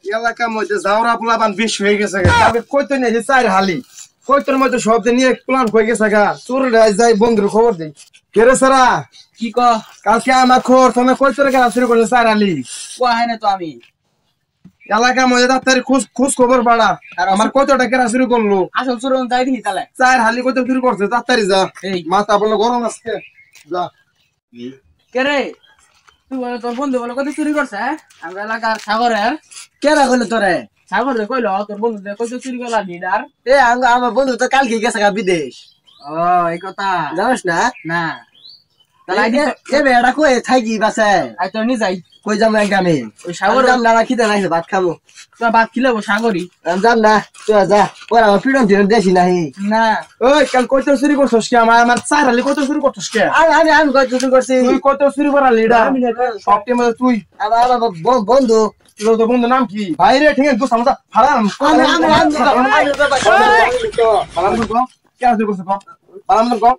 এলাকার মধ্যে জাউরা পোলাপান বেশ হয়ে গেছে কালকে কইতো নিয়ে চার হালি কইতোর মধ্যে সব নিয়ে প্ল্যান হয়ে গেছে গা চোর যাই বন্ধুর খবর দেই কেরে সারা কি ক কালকে আমার খবর তুমি কইতোর গেলা শুরু করলে চার হালি কোয়া না তো আমি এলাকার মধ্যে তাড়াতাড়ি খোঁজ খবর বাড়া আর আমার কতটা কেরা শুরু করলো আসল চোরন যাই দিই তাহলে চার হালি কইতো শুরু করছে তাড়াতাড়ি যা এই মাথা বলে গরম আজকে যা কে রে তুই বলে তোর বন্ধু বলে কত চুরি করছে আমরা এলাকার সাগরের কেরা কইলো তোরে সাগর রে কইলো তোর বন্ধু কত চুরি করলা লিডার আমার বন্ধু তো কালকে গেছে বিদেশ ও এই কথা জানিস না না তাহলে এটা কই থাকি বাসে আই তো নি যাই কই যাবো আমি ওই সাগর যাম না খিদে নাই ভাত খাবো তো ভাত খিলাবো সাগরই যাম না তুই যা ওরা আমার ফ্রিডম দিন দেশি নাই না ওই কাল কইতো চুরি করছস কি আমার চার হালি কত শুরু করছস কে আমি কই চুরি করছি তুই কত শুরু করা লিডার সবটি মধ্যে তুই আমার বন্ধু তোর বন্ধুর নাম কি বাইরে ঠিক আছে দোস্ত আমরা হারাম হারাম তো কে আছে করছ কো হারাম তো কো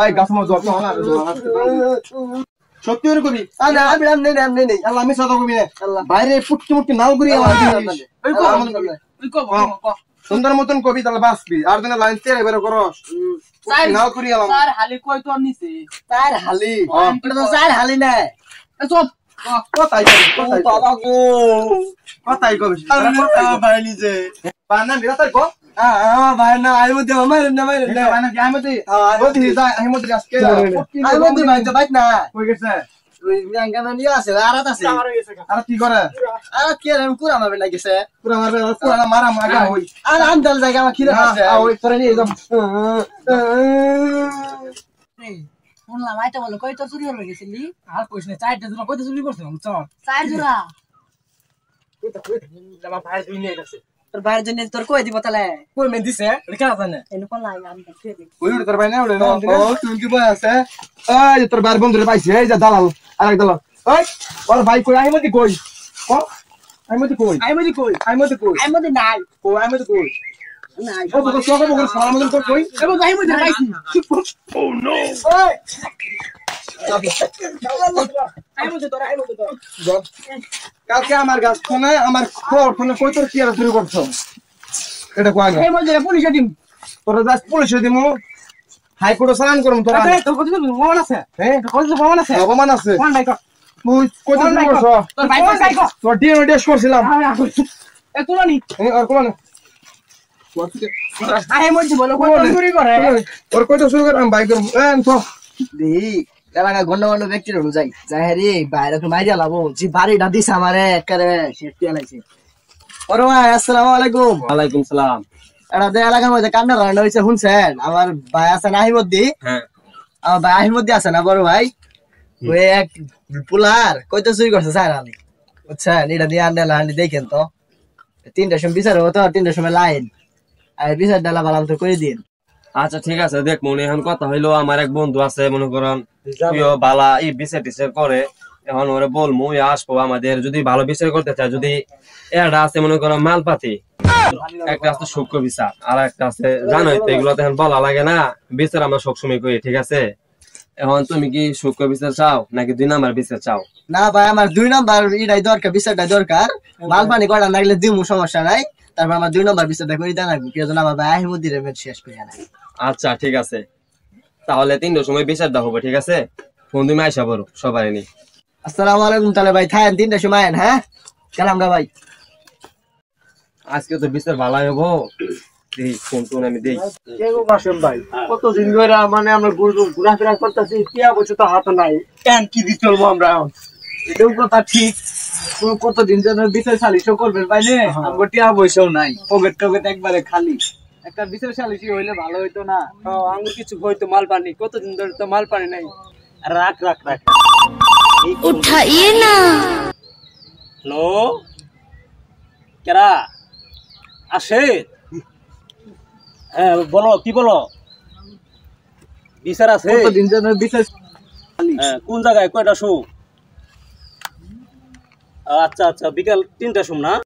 ওই গাছ মধ্যে যত না সত্যি করে কবি আমি নেই আল্লাহ আমি সাদা কবি না বাইরে ফুটকি মুটকি নাও করি আমার ওই কো ওই কো সুন্দর মতন কবি তাহলে বাসবি আর দিনে লাইন তেরে বের করস নাও করি আলাম স্যার হালি কই তো নিছে তার হালি এটা তো চার হালি না সব কথাই কবি বাবা গো কথাই কবি ভাই নিজে বানা বিরা তাই কো ভাই না আই মধ্যে আমার না ভাই না বানা কি আইমতি বদি যাই আইমতি আজকে আই মধ্যে ভাই তো ভাই না কই গেছে ওই গাঙ্গানা নিয়ে আছে আরাত আছে আর কি করে আর কি আমি কুরা মারবে না গেছে পুরা মারবে পুরা মারা মাগা হই আর আন্দাল জায়গা আমার খিদে আছে ওই তোরে নিয়ে একদম শুনলাম আইটা বলে কই তো চুরি হয়ে গেছিলি আর কইছ না চারটা জোড়া কই তো চুরি করছিলাম চল চার জোড়া আমার ভাই দুই নিয়ে গেছে তোর বাইরের জন্য তোর কই দিব তাহলে কই মেন দিছে কে জানে এনে কোন লাই আমি দেখে দিই ওই তোর ভাই না ওরে না ও তুই কি বই আছে এই তোর ভাই বন্ধুরে পাইছে এই যা দালাল আরেক দালাল ওই ওর ভাই কই আইমতি কই ও আইমতি কই আইমদি কই আইমতি কই আইমদি নাই ও আইমদি কই নাই ও তো সব বগর সালাম মতন কই এবার আইমদি পাইছি ও নো ওই আইমদি তোর কালকে আমার গাছ ফোনে আমার খবর ফোনে কই তোর কি আর শুরু করছো এটা কই আগে আইমদি পুলিশে দিম তোরা যাস পুলিশে দিমু হাইকোর্টে চালান করুম তোরা তোর কত প্রমাণ আছে হ্যাঁ কত প্রমাণ আছে অপমান আছে কোন নাই তুই কই তো শুরু করছো তোর ভাই কই কই তোর ডিএনএ করছিলাম এ তুলানি আর কোন আইমদি বলে কই তো চুরি করে ওর কই তো শুরু কর আমি বাইক করব তো দি এলাকা গন্ড গন্ড ব্যক্তির হলো যাই যাই রে বাইরে মাইরা লাবো জি বাড়িটা দিছ আমারে একারে সেফটি আলাইছে ওরে ভাই আসসালামু আলাইকুম ওয়ালাইকুম সালাম এটা দে এলাকার মধ্যে কান্না কান্না হইছে শুনছেন আমার ভাই আছে না আহিমদ্দি হ্যাঁ আমার ভাই আহিমদ্দি আছে না বড় ভাই ওই এক পুলার কইতো চুরি করছে স্যার আলি বুঝছেন এটা দিয়ে আন্ডালা হান্ডি দেখেন তো 3টার সময় বিচার হতো 3টার সময় লাইন আর বিচার ডালা বালাম তো করে দিন আচ্ছা ঠিক আছে দেখ মনে এখন কথা হইলো আমার এক বন্ধু আছে মনে করেন তুইও বালা এই বিচার টিচার করে এখন ওরে বলমু আসবো আমাদের যদি ভালো বিচার করতে চায় যদি এটা আছে মনে করেন মালপাতি একটা আছে সূক্ষ্ম বিচার আর একটা আছে জানোই তো এগুলো তো এখন বলা লাগে না বিচার আমরা সবসময় করি ঠিক আছে এখন তুমি কি সূক্ষ্ম বিচার চাও নাকি 2 নাম্বার বিচার চাও না ভাই আমার 2 নাম্বার এটাই দরকার বিচারটা দরকার মাল পানি করা না গেলে দিমু সমস্যা নাই তারপর আমার 2 নাম্বার বিচারটা করে দেন লাগবে কি জানা আমার ভাই আহিমদ্দির মেট শেষ করে না আচ্ছা ঠিক আছে তাহলে 3টার সময় বিচার দাও হবে ঠিক আছে ফোন তুমি আইসা বলো সবাই নি আসসালামু আলাইকুম তাহলে ভাই থাকেন 3টার সময় আইন হ্যাঁ গেলাম না ভাই আজকে তো বিচার ভালো হবো এই ফোন টোন আমি দেই কেগো কাশেম ভাই কতদিন ধরে মানে আমরা ঘোরাফেরা করতেছি টিয়া বসে তো হাতে নাই কেন কি দি চলবো আমরা এটাও কথা ঠিক কতদিন যেন বিচার সালিশও করবেন পাইলে আমার টিয়া বসেও নাই পকেট টকেট একবারে খালি একটা বিচার সালিশি হইলে ভালো হইতো না আঙ্গুর কিছু হইতো মাল পানি কতদিন ধরে তো মাল পানি নাই রাখ রাখ রাখ उठाइए ना হ্যালো কেরা আসে হ্যাঁ বলো কি বলো বিচার আছে কতদিন যেন বিচার কোন জায়গায় কয়টা শো আচ্ছা আচ্ছা বিকাল 3টার সময় না